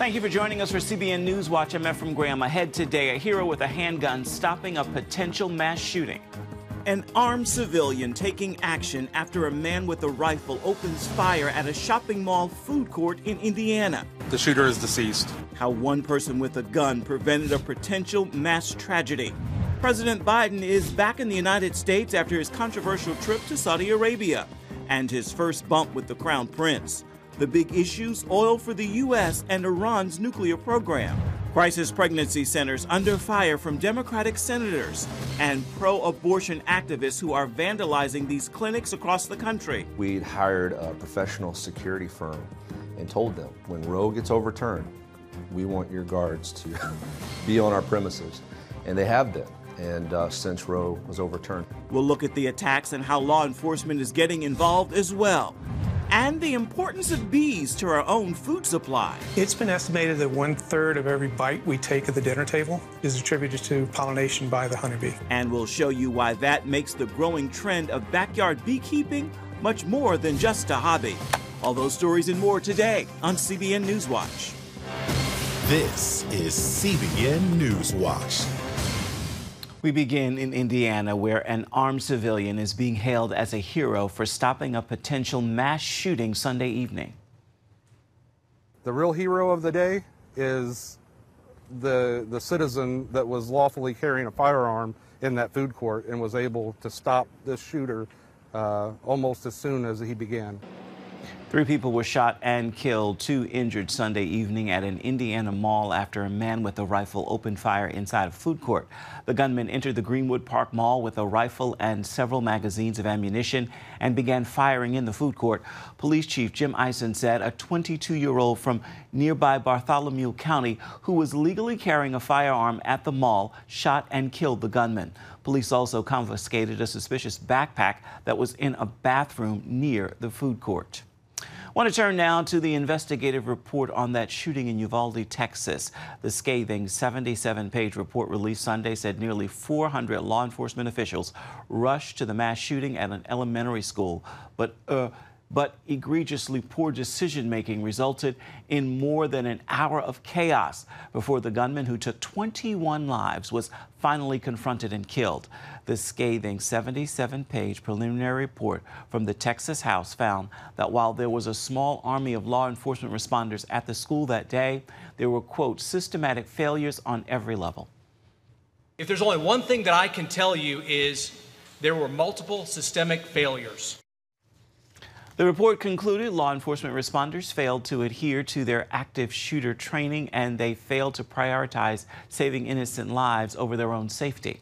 Thank you for joining us for CBN NewsWatch. I'm Ephraim Graham. Ahead today, a hero with a handgun stopping a potential mass shooting. An armed civilian taking action after a man with a rifle opens fire at a shopping mall food court in Indiana. The shooter is deceased. How one person with a gun prevented a potential mass tragedy. President Biden is back in the United States after his controversial trip to Saudi Arabia and his first bump with the Crown Prince. The big issues: oil for the U.S. and Iran's nuclear program. Crisis pregnancy centers under fire from Democratic senators and pro-abortion activists who are vandalizing these clinics across the country. We'd hired a professional security firm and told them, when Roe gets overturned, we want your guards to be on our premises. And they have been, and since Roe was overturned. We'll look at the attacks and how law enforcement is getting involved as well. And the importance of bees to our own food supply. It's been estimated that 1/3 of every bite we take at the dinner table is attributed to pollination by the honeybee. And we'll show you why that makes the growing trend of backyard beekeeping much more than just a hobby. All those stories and more today on CBN NewsWatch. This is CBN NewsWatch. We begin in Indiana, where an armed civilian is being hailed as a hero for stopping a potential mass shooting Sunday evening. The real hero of the day is the citizen that was lawfully carrying a firearm in that food court and was able to stop this shooter almost as soon as he began. 3 people were shot and killed, 2 injured Sunday evening at an Indiana mall after a man with a rifle opened fire inside a food court. The gunman entered the Greenwood Park Mall with a rifle and several magazines of ammunition and began firing in the food court. Police Chief Jim Eisen said a 22-year-old from nearby Bartholomew County who was legally carrying a firearm at the mall shot and killed the gunman. Police also confiscated a suspicious backpack that was in a bathroom near the food court. I want to turn now to the investigative report on that shooting in Uvalde, Texas. The scathing 77-page report released Sunday said nearly 400 law enforcement officials rushed to the mass shooting at an elementary school, but egregiously poor decision-making resulted in more than an hour of chaos before the gunman, who took 21 lives, was finally confronted and killed. The scathing 77-page preliminary report from the Texas House found that while there was a small army of law enforcement responders at the school that day, there were, quote, systematic failures on every level. If there's only one thing that I can tell you is there were multiple systemic failures. The report concluded law enforcement responders failed to adhere to their active shooter training, and they failed to prioritize saving innocent lives over their own safety.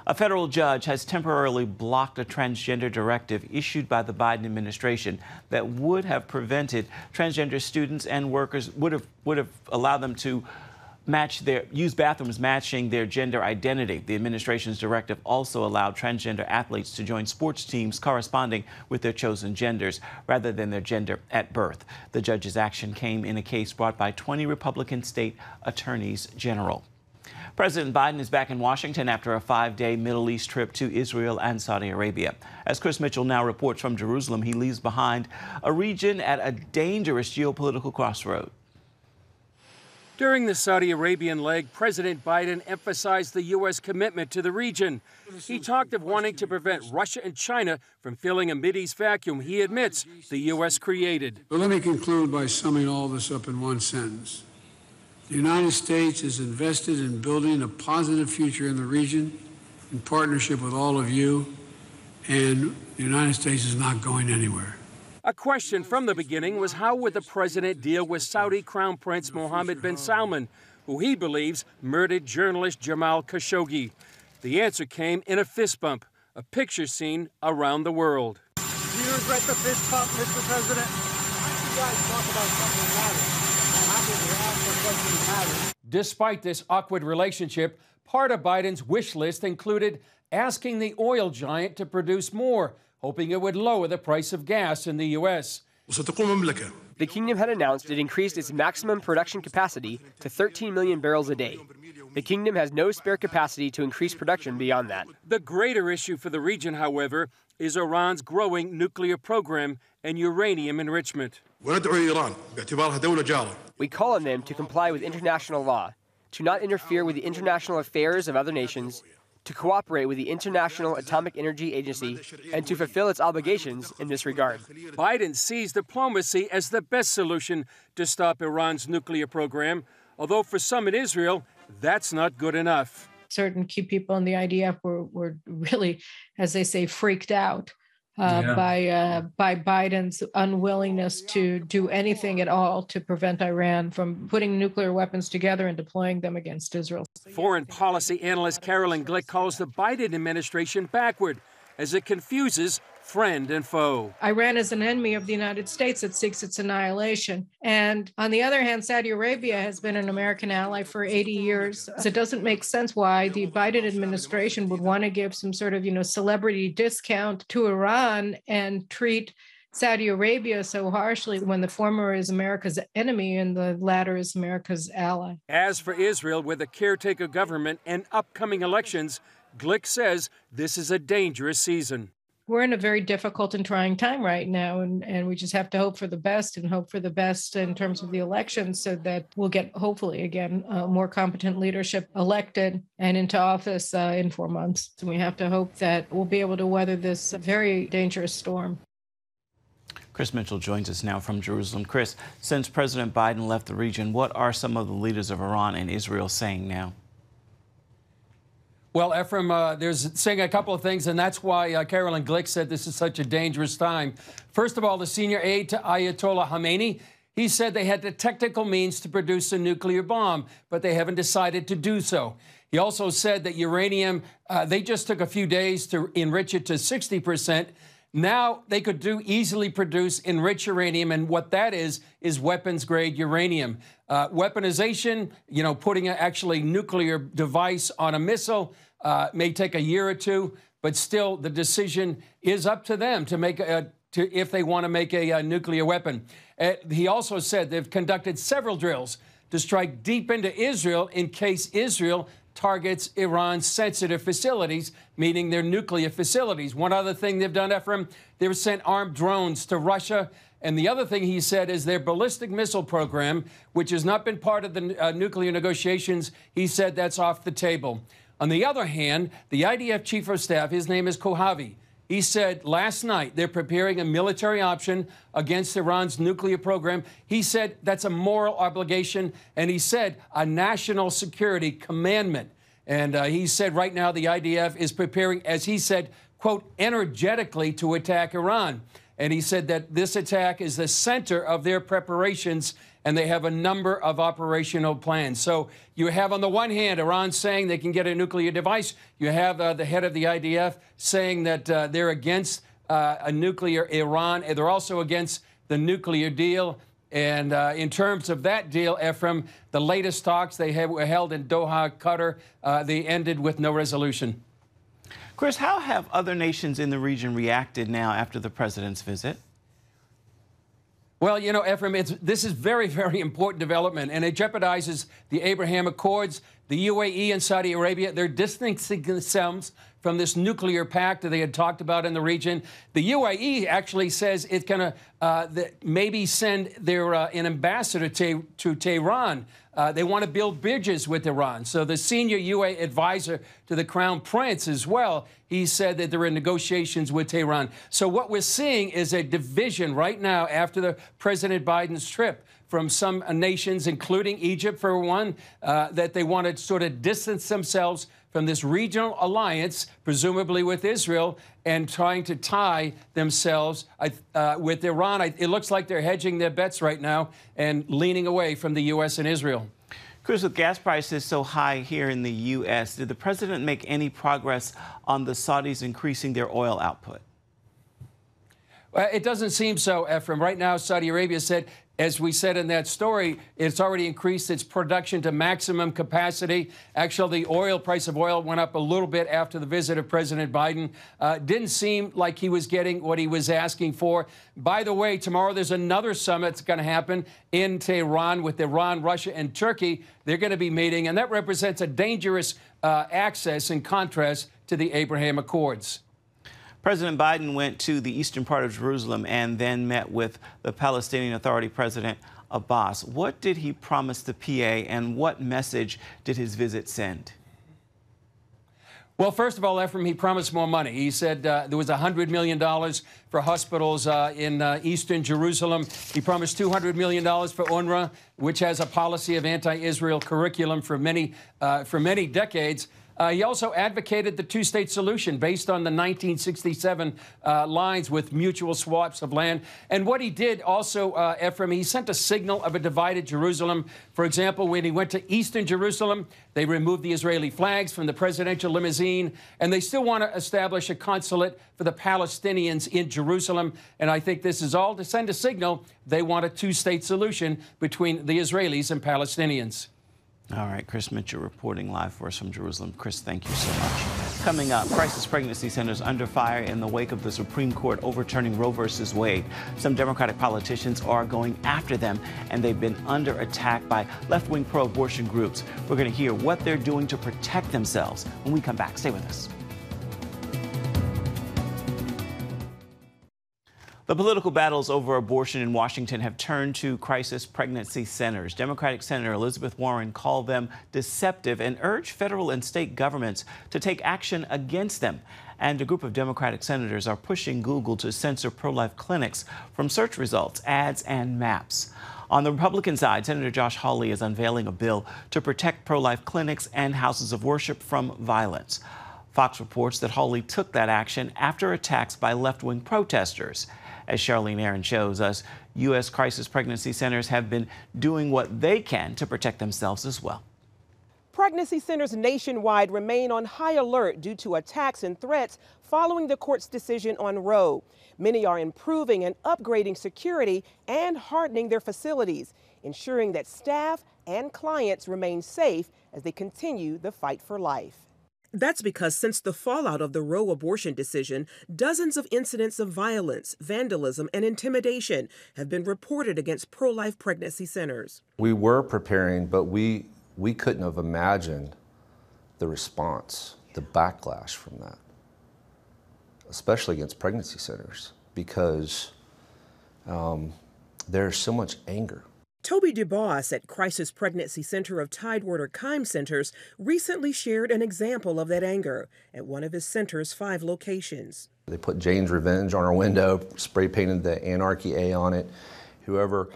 A federal judge has temporarily blocked a transgender directive issued by the Biden administration that would have prevented transgender students and workers, would have allowed them to use bathrooms matching their gender identity. The administration's directive also allowed transgender athletes to join sports teams corresponding with their chosen genders rather than their gender at birth. The judge's action came in a case brought by 20 Republican state attorneys general. President Biden is back in Washington after a 5-day Middle East trip to Israel and Saudi Arabia. As Chris Mitchell now reports from Jerusalem, he leaves behind a region at a dangerous geopolitical crossroad. During the Saudi Arabian leg, President Biden emphasized the U.S. commitment to the region. He talked of wanting to prevent Russia and China from filling a Mideast vacuum he admits the U.S. created. But let me conclude by summing all this up in one sentence. The United States is invested in building a positive future in the region in partnership with all of you, and the United States is not going anywhere. A question from the beginning was, how would the president deal with Saudi Crown Prince Mohammed bin Salman, who he believes murdered journalist Jamal Khashoggi? The answer came in a fist bump, a picture seen around the world. Do you regret the fist bump, Mr. President? Why don't you guys talk about something that matters? I'm happy to ask for questions that matter. Despite this awkward relationship, part of Biden's wish list included asking the oil giant to produce more, hoping it would lower the price of gas in the U.S. The kingdom had announced it increased its maximum production capacity to 13 million barrels a day. The kingdom has no spare capacity to increase production beyond that. The greater issue for the region, however, is Iran's growing nuclear program and uranium enrichment. We call on them to comply with international law, to not interfere with the international affairs of other nations, to cooperate with the International Atomic Energy Agency, and to fulfill its obligations in this regard. Biden sees diplomacy as the best solution to stop Iran's nuclear program, although for some in Israel, that's not good enough. Certain key people in the IDF were really, as they say, freaked out by Biden's unwillingness to do anything at all to prevent Iran from putting nuclear weapons together and deploying them against Israel. Foreign policy analyst Carolyn Glick calls the Biden administration backward as it confuses friend and foe. Iran is an enemy of the United States that seeks its annihilation. And on the other hand, Saudi Arabia has been an American ally for 80 years. So it doesn't make sense why the Biden administration would want to give some sort of, celebrity discount to Iran and treat Saudi Arabia so harshly when the former is America's enemy and the latter is America's ally. As for Israel, with a caretaker government and upcoming elections, Glick says this is a dangerous season. We're in a very difficult and trying time right now, and we just have to hope for the best and hope for the best in terms of the election so that we'll get, hopefully, again, more competent leadership elected and into office in 4 months. And we have to hope that we'll be able to weather this very dangerous storm. Chris Mitchell joins us now from Jerusalem. Chris, since President Biden left the region, what are some of the leaders of Iran and Israel saying now? Well, Ephraim, there's saying a couple of things, and that's why Carolyn Glick said this is such a dangerous time. First of all, the senior aide to Ayatollah Khamenei, he said they had the technical means to produce a nuclear bomb, but they haven't decided to do so. He also said that uranium, they just took a few days to enrich it to 60%. Now they could easily produce enriched uranium, and what that is weapons-grade uranium. Weaponization, putting an actually nuclear device on a missile may take a year or two, but still the decision is up to them to make if they want to make a nuclear weapon. He also said they've conducted several drills to strike deep into Israel in case Israel targets Iran's sensitive facilities, meaning their nuclear facilities. One other thing they've done, Ephraim, they've sent armed drones to Russia. And the other thing he said is their ballistic missile program, which has not been part of the nuclear negotiations, he said that's off the table. On the other hand, the IDF chief of staff, his name is Kohavi, he said last night they're preparing a military option against Iran's nuclear program. He said that's a moral obligation, and he said a national security commandment. And he said right now the IDF is preparing, as he said, quote, energetically to attack Iran. And he said that this attack is the center of their preparations, and they have a number of operational plans. So you have, on the one hand, Iran saying they can get a nuclear device. You have the head of the IDF saying that they're against a nuclear Iran. And they're also against the nuclear deal. And in terms of that deal, Ephraim, the latest talks they were held in Doha, Qatar, they ended with no resolution. Chris, how have other nations in the region reacted now after the president's visit? Well, Ephraim, this is very, very important development, and it jeopardizes the Abraham Accords. The UAE and Saudi Arabia, they're distancing themselves from this nuclear pact that they had talked about in the region. The UAE actually says it's going to maybe send an ambassador to Tehran. They want to build bridges with Iran. So the senior UAE advisor to the Crown Prince as well, he said that they're in negotiations with Tehran. So what we're seeing is a division right now after the President Biden's trip from some nations, including Egypt, for one, that they want to sort of distance themselves from this regional alliance, presumably with Israel, and trying to tie themselves with Iran. It looks like they're hedging their bets right now and leaning away from the U.S. and Israel. Chris, with gas prices so high here in the U.S., did the president make any progress on the Saudis increasing their oil output? It doesn't seem so, Ephraim. Right now, Saudi Arabia said, as we said in that story, it's already increased its production to maximum capacity. Actually, the price of oil went up a little bit after the visit of President Biden. Didn't seem like he was getting what he was asking for. By the way, tomorrow there's another summit that's going to happen in Tehran with Iran, Russia, and Turkey. They're going to be meeting, and that represents a dangerous access in contrast to the Abraham Accords. President Biden went to the eastern part of Jerusalem and then met with the Palestinian Authority President Abbas. What did he promise the PA, and what message did his visit send? Well, first of all, Ephraim, he promised more money. He said there was $100 million for hospitals in eastern Jerusalem. He promised $200 million for UNRWA, which has a policy of anti-Israel curriculum for many decades. He also advocated the two-state solution based on the 1967 lines with mutual swaps of land. And what he did also, Ephraim, he sent a signal of a divided Jerusalem. For example, when he went to eastern Jerusalem, they removed the Israeli flags from the presidential limousine, and they still want to establish a consulate for the Palestinians in Jerusalem. And I think this is all to send a signal they want a two-state solution between the Israelis and Palestinians. All right, Chris Mitchell reporting live for us from Jerusalem. Chris, thank you so much. Coming up, crisis pregnancy centers under fire in the wake of the Supreme Court overturning Roe versus Wade. Some Democratic politicians are going after them, and they've been under attack by left-wing pro-abortion groups. We're going to hear what they're doing to protect themselves when we come back. Stay with us. The political battles over abortion in Washington have turned to crisis pregnancy centers. Democratic Senator Elizabeth Warren called them deceptive and urged federal and state governments to take action against them. And a group of Democratic senators are pushing Google to censor pro-life clinics from search results, ads, and maps. On the Republican side, Senator Josh Hawley is unveiling a bill to protect pro-life clinics and houses of worship from violence. Fox reports that Hawley took that action after attacks by left-wing protesters. As Charlene Aaron shows us, U.S. crisis pregnancy centers have been doing what they can to protect themselves as well. Pregnancy centers nationwide remain on high alert due to attacks and threats following the court's decision on Roe. Many are improving and upgrading security and hardening their facilities, ensuring that staff and clients remain safe as they continue the fight for life. That's because since the fallout of the Roe abortion decision, dozens of incidents of violence, vandalism, and intimidation have been reported against pro-life pregnancy centers. We were preparing, but we couldn't have imagined the response, the backlash from that, especially against pregnancy centers, because there's so much anger. Toby DuBois at Crisis Pregnancy Center of Tidewater Kyme Centers recently shared an example of that anger at one of his center's 5 locations. They put Jane's Revenge on our window, spray painted the Anarchy A on it. Whoever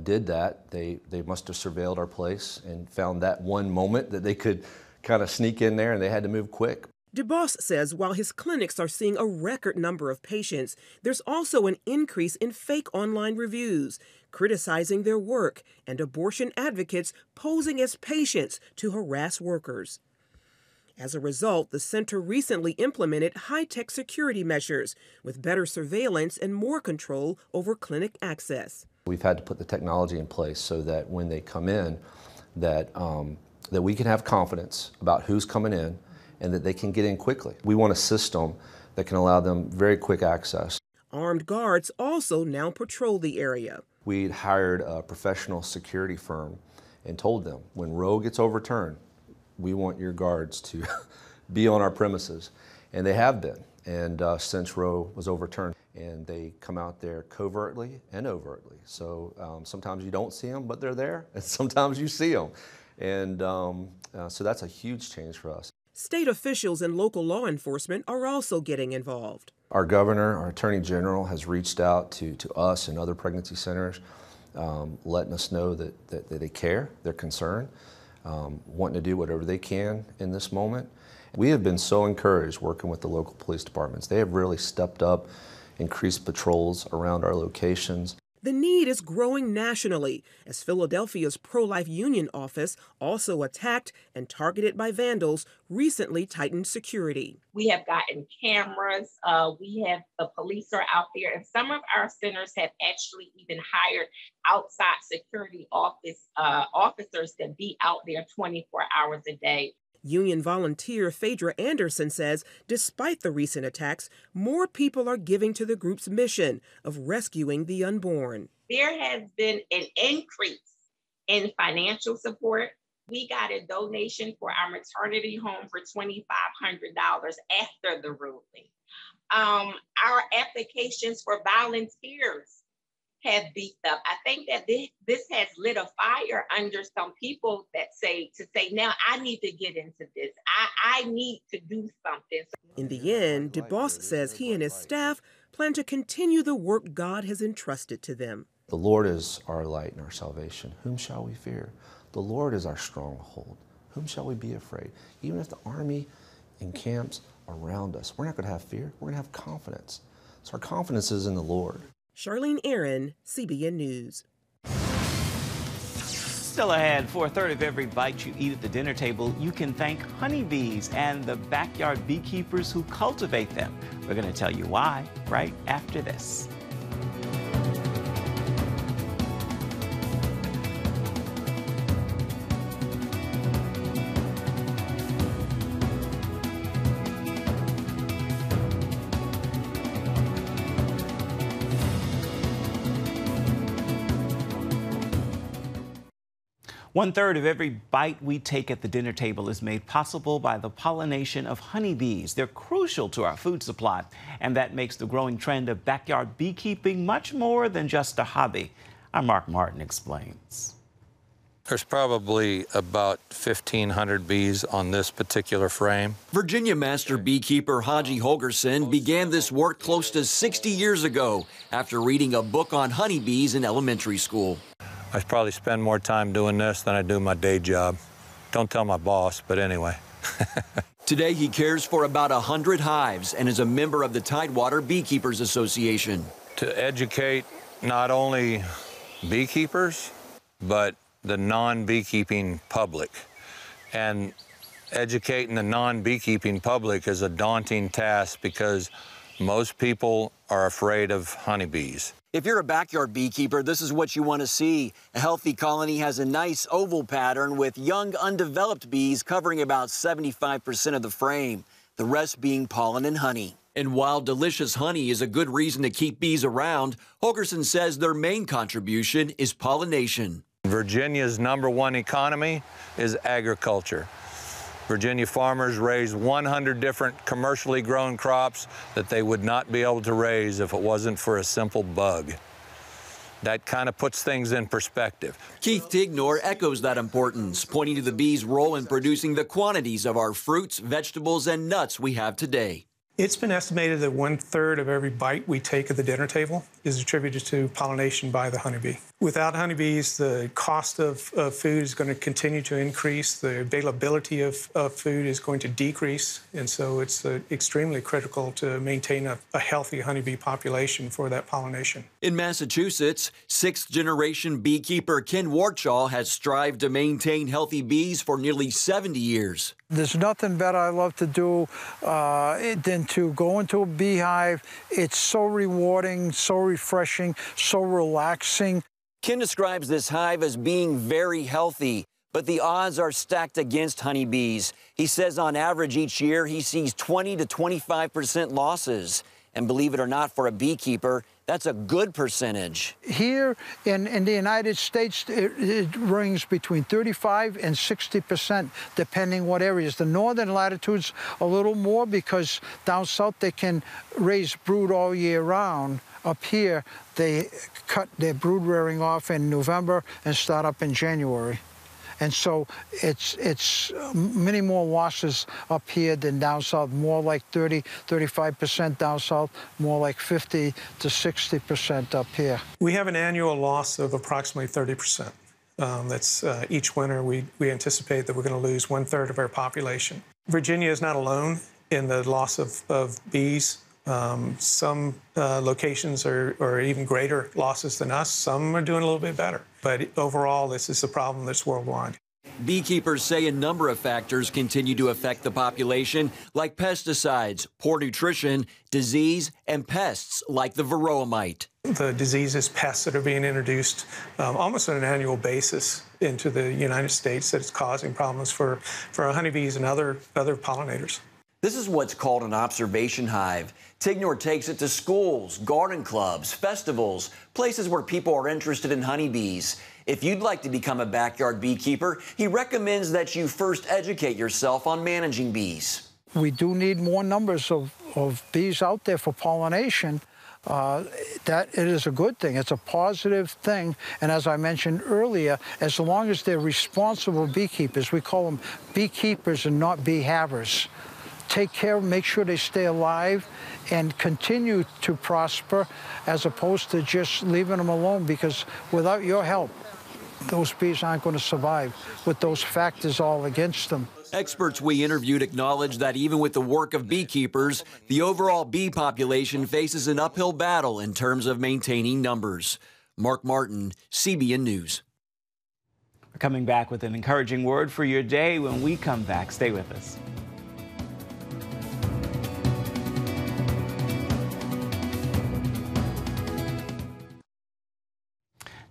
did that, they must have surveilled our place and found that one moment that they could kind of sneak in there, and they had to move quick. DuBois says while his clinics are seeing a record number of patients, there's also an increase in fake online reviews, criticizing their work, and abortion advocates posing as patients to harass workers. As a result, the center recently implemented high-tech security measures with better surveillance and more control over clinic access. We've had to put the technology in place so that when they come in, that we can have confidence about who's coming in and that they can get in quickly. We want a system that can allow them very quick access. Armed guards also now patrol the area. We'd hired a professional security firm and told them, when Roe gets overturned, we want your guards to be on our premises. And they have been, and since Roe was overturned. And they come out there covertly and overtly. So sometimes you don't see them, but they're there, and sometimes you see them. And so that's a huge change for us. State officials and local law enforcement are also getting involved. Our governor, our attorney general, has reached out to us and other pregnancy centers, letting us know that they care, they're concerned, wanting to do whatever they can in this moment. We have been so encouraged working with the local police departments. They have really stepped up, increased patrols around our locations. The need is growing nationally as Philadelphia's pro-life union office, also attacked and targeted by vandals, recently tightened security. We have gotten cameras, we have the police are out there, and some of our centers have actually even hired outside security officers to be out there 24 hours a day. Union volunteer Phaedra Anderson says despite the recent attacks, more people are giving to the group's mission of rescuing the unborn. There has been an increase in financial support. We got a donation for our maternity home for $2,500 after the ruling. our applications for volunteers have beefed up. I think that this has lit a fire under some people that say, now I need to get into this. I need to do something. In the end, DeBoss says he and his staff plan to continue the work God has entrusted to them. The Lord is our light and our salvation. Whom shall we fear? The Lord is our stronghold. Whom shall we be afraid? Even if the army encamps around us, we're not going to have fear. We're going to have confidence. So our confidence is in the Lord. Charlene Aaron, CBN News. Still ahead, for a third of every bite you eat at the dinner table, you can thank honeybees and the backyard beekeepers who cultivate them. We're going to tell you why right after this. One third of every bite we take at the dinner table is made possible by the pollination of honeybees. They're crucial to our food supply, and that makes the growing trend of backyard beekeeping much more than just a hobby. Our Mark Martin explains. There's probably about 1,500 bees on this particular frame. Virginia master beekeeper Haji Holgerson began this work close to 60 years ago after reading a book on honeybees in elementary school. I probably spend more time doing this than I do my day job. Don't tell my boss, but anyway. Today he cares for about 100 hives and is a member of the Tidewater Beekeepers Association. To educate not only beekeepers, but the non-beekeeping public. And educating the non-beekeeping public is a daunting task because most people are afraid of honeybees. If you're a backyard beekeeper, this is what you want to see. A healthy colony has a nice oval pattern with young, undeveloped bees covering about 75% of the frame, the rest being pollen and honey. And while delicious honey is a good reason to keep bees around, Holgerson says their main contribution is pollination. Virginia's #1 economy is agriculture. Virginia farmers raise 100 different commercially grown crops that they would not be able to raise if it wasn't for a simple bug. That kind of puts things in perspective. Keith Tignor echoes that importance, pointing to the bees' role in producing the quantities of our fruits, vegetables, and nuts we have today. It's been estimated that 1/3 of every bite we take at the dinner table is attributed to pollination by the honeybee. Without honeybees, the cost of food is going to continue to increase. The availability of food is going to decrease. And so it's extremely critical to maintain a healthy honeybee population for that pollination. In Massachusetts, 6th-generation beekeeper Ken Warchaw has strived to maintain healthy bees for nearly 70 years. There's nothing better I love to do than to go into a beehive. It's so rewarding, so refreshing, so relaxing. Ken describes this hive as being very healthy, but the odds are stacked against honeybees. He says on average each year he sees 20 to 25% losses. And believe it or not, for a beekeeper, that's a good percentage. Here in the United States, it rings between 35 and 60%, depending what areas. The northern latitudes, a little more, because down south they can raise brood all year round. Up here, they cut their brood rearing off in November and start up in January. And so it's many more losses up here than down south, more like 30, 35% down south, more like 50 to 60% up here. We have an annual loss of approximately 30%. That's each winter we anticipate that we're going to lose 1/3 of our population. Virginia is not alone in the loss of bees. Some locations are even greater losses than us. Some are doing a little bit better. But overall, this is a problem that's worldwide. Beekeepers say a number of factors continue to affect the population, like pesticides, poor nutrition, disease, and pests like the varroa mite. The diseases, pests that are being introduced almost on an annual basis into the United States that is causing problems for honeybees and other pollinators. This is what's called an observation hive. Tignor takes it to schools, garden clubs, festivals, places where people are interested in honeybees. If you'd like to become a backyard beekeeper, he recommends that you first educate yourself on managing bees. We do need more numbers of of bees out there for pollination, that it is a good thing. It's a positive thing. And as I mentioned earlier, as long as they're responsible beekeepers, we call them beekeepers and not bee havers. Take care, make sure they stay alive and continue to prosper, as opposed to just leaving them alone, because without your help, those bees aren't going to survive with those factors all against them. Experts we interviewed acknowledge that even with the work of beekeepers, the overall bee population faces an uphill battle in terms of maintaining numbers. Mark Martin, CBN News. We're coming back with an encouraging word for your day when we come back. Stay with us.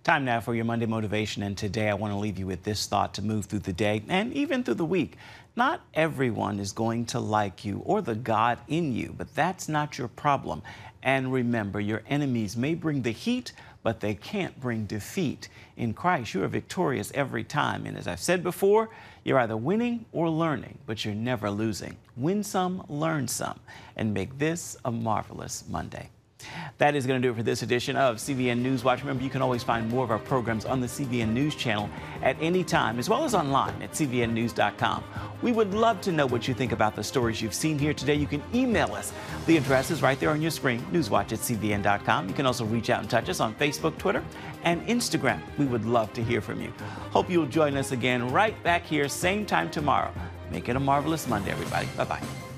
Time now for your Monday motivation, and today I want to leave you with this thought to move through the day and even through the week. Not everyone is going to like you or the God in you, but that's not your problem. And remember, your enemies may bring the heat, but they can't bring defeat. In Christ, you are victorious every time. And as I've said before, you're either winning or learning, but you're never losing. Win some, learn some, and make this a marvelous Monday. That is going to do it for this edition of CBN NewsWatch. Remember, you can always find more of our programs on the CBN News Channel at any time, as well as online at cbnnews.com. We would love to know what you think about the stories you've seen here today. You can email us. The address is right there on your screen, newswatch@cbn.com. You can also reach out and touch us on Facebook, Twitter, and Instagram. We would love to hear from you. Hope you'll join us again right back here, same time tomorrow. Make it a marvelous Monday, everybody. Bye-bye.